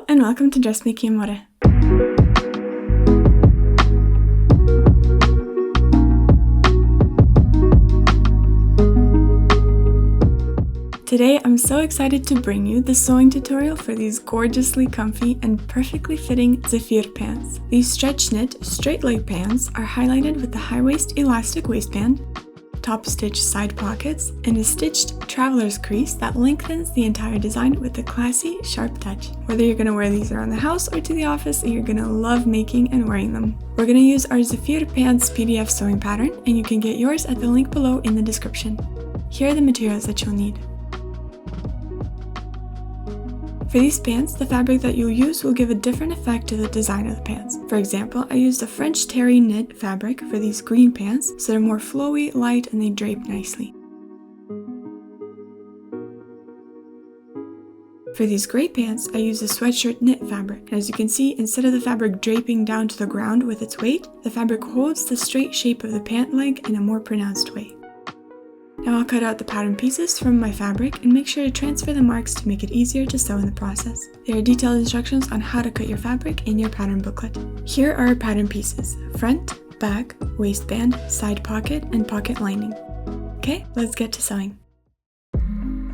and welcome to Dressmaking More. Today I'm so excited to bring you the sewing tutorial for these gorgeously comfy and perfectly fitting Zefir pants. These stretch knit straight leg pants are highlighted with the high waist elastic waistband, top stitch side pockets, and a stitched traveler's crease that lengthens the entire design with a classy, sharp touch. Whether you're going to wear these around the house or to the office, you're going to love making and wearing them. We're going to use our Zefir pants PDF sewing pattern, and you can get yours at the link below in the description. Here are the materials that you'll need. For these pants, the fabric that you'll use will give a different effect to the design of the pants. For example, I used a French terry knit fabric for these green pants, so they're more flowy, light, and they drape nicely. For these gray pants, I used a Sweatshirt Knit fabric, and as you can see, instead of the fabric draping down to the ground with its weight, the fabric holds the straight shape of the pant leg in a more pronounced way. Now I'll cut out the pattern pieces from my fabric and make sure to transfer the marks to make it easier to sew in the process. There are detailed instructions on how to cut your fabric in your pattern booklet. Here are our pattern pieces: front, back, waistband, side pocket, and pocket lining. Okay, let's get to sewing.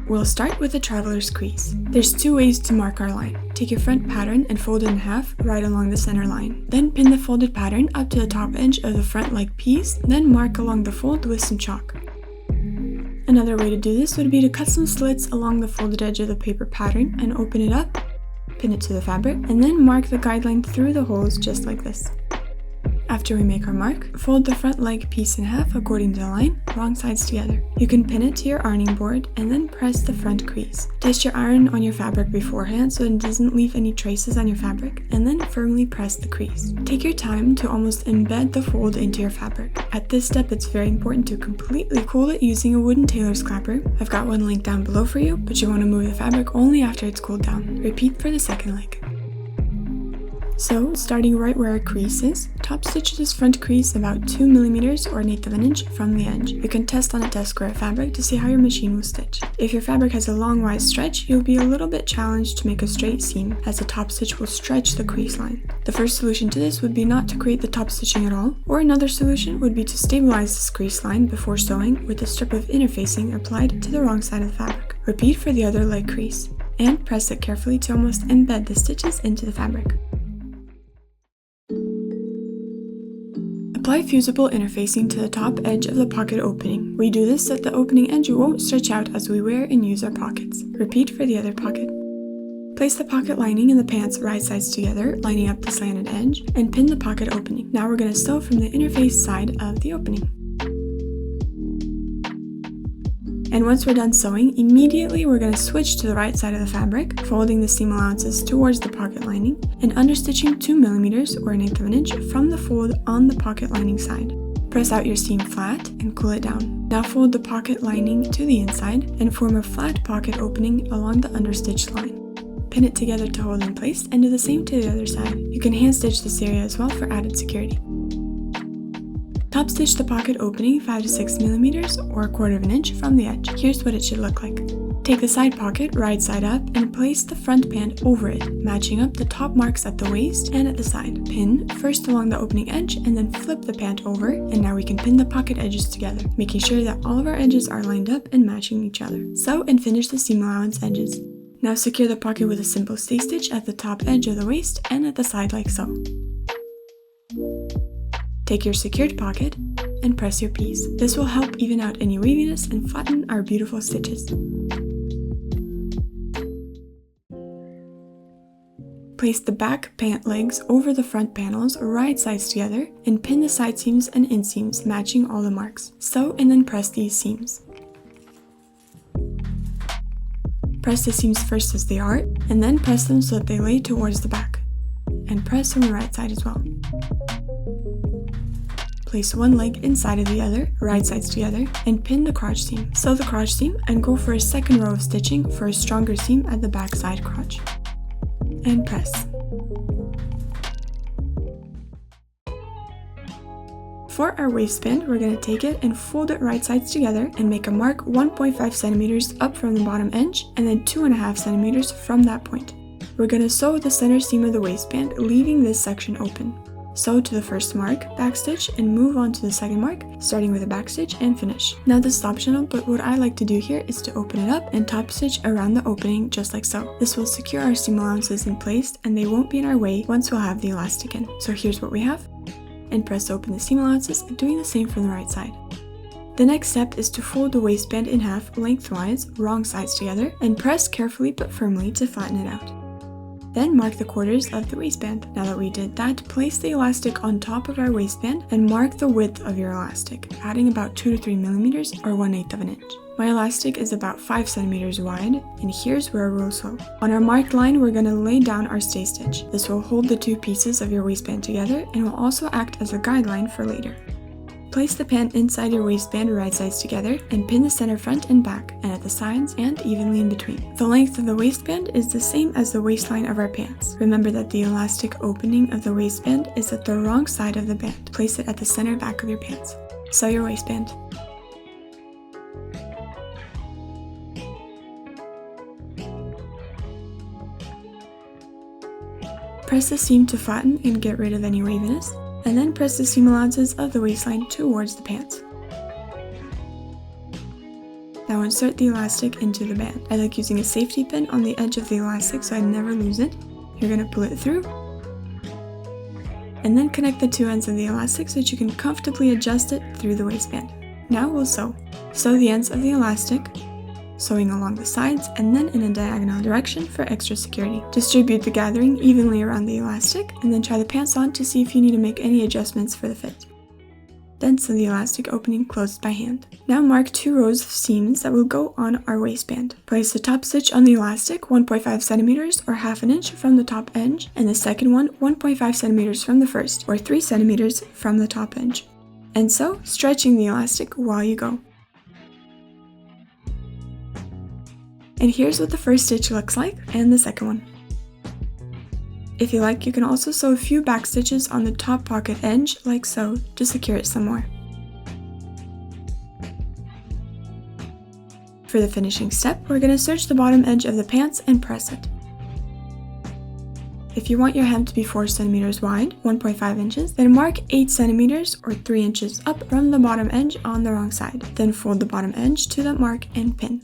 We'll start with a traveler's crease. There's two ways to mark our line. Take your front pattern and fold it in half right along the center line. Then pin the folded pattern up to the top edge of the front leg piece, then mark along the fold with some chalk. Another way to do this would be to cut some slits along the folded edge of the paper pattern and open it up, pin it to the fabric, and then mark the guideline through the holes just like this. After we make our mark, fold the front leg piece in half according to the line, wrong sides together. You can pin it to your ironing board and then press the front crease. Test your iron on your fabric beforehand so it doesn't leave any traces on your fabric, and then firmly press the crease. Take your time to almost embed the fold into your fabric. At this step, it's very important to completely cool it using a wooden tailor's clapper. I've got one linked down below for you, but you want to move the fabric only after it's cooled down. Repeat for the second leg. So, starting right where our crease is, top stitch this front crease about 2 mm or 1/8 of an inch from the edge. You can test on a test square of fabric to see how your machine will stitch. If your fabric has a long wide stretch, you'll be a little bit challenged to make a straight seam, as the top stitch will stretch the crease line. The first solution to this would be not to create the top stitching at all, or another solution would be to stabilize this crease line before sewing with a strip of interfacing applied to the wrong side of the fabric. Repeat for the other leg crease, and press it carefully to almost embed the stitches into the fabric. Apply fusible interfacing to the top edge of the pocket opening. We do this so that the opening edge won't stretch out as we wear and use our pockets. Repeat for the other pocket. Place the pocket lining in the pants right sides together, lining up the slanted edge, and pin the pocket opening. Now we're going to sew from the interface side of the opening. And once we're done sewing, immediately we're going to switch to the right side of the fabric, folding the seam allowances towards the pocket lining, and understitching 2 mm or 1/8 of an inch from the fold on the pocket lining side. Press out your seam flat and cool it down. Now fold the pocket lining to the inside and form a flat pocket opening along the understitched line. Pin it together to hold in place and do the same to the other side. You can hand stitch this area as well for added security. Top stitch the pocket opening 5 to 6 mm or 1/4 of an inch from the edge. Here's what it should look like. Take the side pocket right side up and place the front pant over it, matching up the top marks at the waist and at the side. Pin first along the opening edge and then flip the pant over, and now we can pin the pocket edges together, making sure that all of our edges are lined up and matching each other. Sew and finish the seam allowance edges. Now secure the pocket with a simple stay stitch at the top edge of the waist and at the side like so. Take your secured pocket and press your piece. This will help even out any waviness and flatten our beautiful stitches. Place the back pant legs over the front panels right sides together and pin the side seams and inseams matching all the marks. Sew and then press these seams. Press the seams first as they are, and then press them so that they lay towards the back. And press from the right side as well. Place one leg inside of the other, right sides together, and pin the crotch seam. Sew the crotch seam and go for a second row of stitching for a stronger seam at the back side crotch. And press. For our waistband, we're going to take it and fold it right sides together and make a mark 1.5 centimeters up from the bottom edge and then 2.5 centimeters from that point. We're going to sew the center seam of the waistband, leaving this section open. Sew to the first mark, backstitch, and move on to the second mark, starting with a backstitch and finish. Now this is optional, but what I like to do here is to open it up and top stitch around the opening just like so. This will secure our seam allowances in place and they won't be in our way once we'll have the elastic in. So here's what we have, and press open the seam allowances, doing the same from the right side. The next step is to fold the waistband in half lengthwise, wrong sides together, and press carefully but firmly to flatten it out. Then mark the quarters of the waistband. Now that we did that, place the elastic on top of our waistband and mark the width of your elastic, adding about 2 to 3 millimeters or 1/8 of an inch. My elastic is about 5 centimeters wide, and here's where we'll sew. On our marked line, we're going to lay down our stay stitch. This will hold the two pieces of your waistband together and will also act as a guideline for later. Place the pant inside your waistband right sides together and pin the center front and back, and at the sides and evenly in between. The length of the waistband is the same as the waistline of our pants. Remember that the elastic opening of the waistband is at the wrong side of the band. Place it at the center back of your pants. Sew your waistband. Press the seam to flatten and get rid of any waviness, and then press the seam allowances of the waistline towards the pants. Now insert the elastic into the band. I like using a safety pin on the edge of the elastic so I never lose it. You're going to pull it through, and then connect the two ends of the elastic so that you can comfortably adjust it through the waistband. Now we'll sew. Sew the ends of the elastic, sewing along the sides and then in a diagonal direction for extra security. Distribute the gathering evenly around the elastic and then try the pants on to see if you need to make any adjustments for the fit. Then sew the elastic opening closed by hand. Now mark 2 rows of seams that will go on our waistband. Place the top stitch on the elastic 1.5 centimeters or half an inch from the top edge, and the second one 1.5 centimeters from the first or 3 centimeters from the top edge. And sew, stretching the elastic while you go. And here's what the first stitch looks like, and the second one. If you like, you can also sew a few back stitches on the top pocket edge, like so, to secure it some more. For the finishing step, we're going to serge the bottom edge of the pants and press it. If you want your hem to be 4 centimeters wide, 1.5 inches, then mark 8 centimeters or 3 inches up from the bottom edge on the wrong side. Then fold the bottom edge to that mark and pin.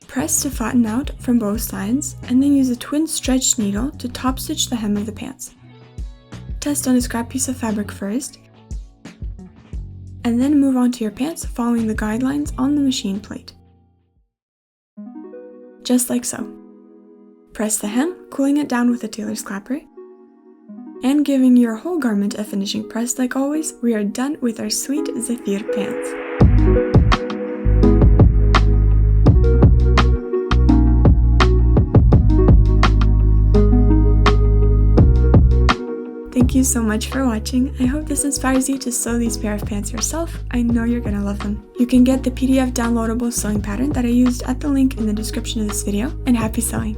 Press to flatten out from both sides, and then use a twin stretch needle to top stitch the hem of the pants. Test on a scrap piece of fabric first, and then move on to your pants following the guidelines on the machine plate. Just like so. Press the hem, cooling it down with a tailor's clapper, and giving your whole garment a finishing press like always, we are done with our sweet Zefir pants. Thank you so much for watching. I hope this inspires you to sew these pair of pants yourself. I know you're gonna love them. You can get the PDF downloadable sewing pattern that I used at the link in the description of this video, and happy sewing!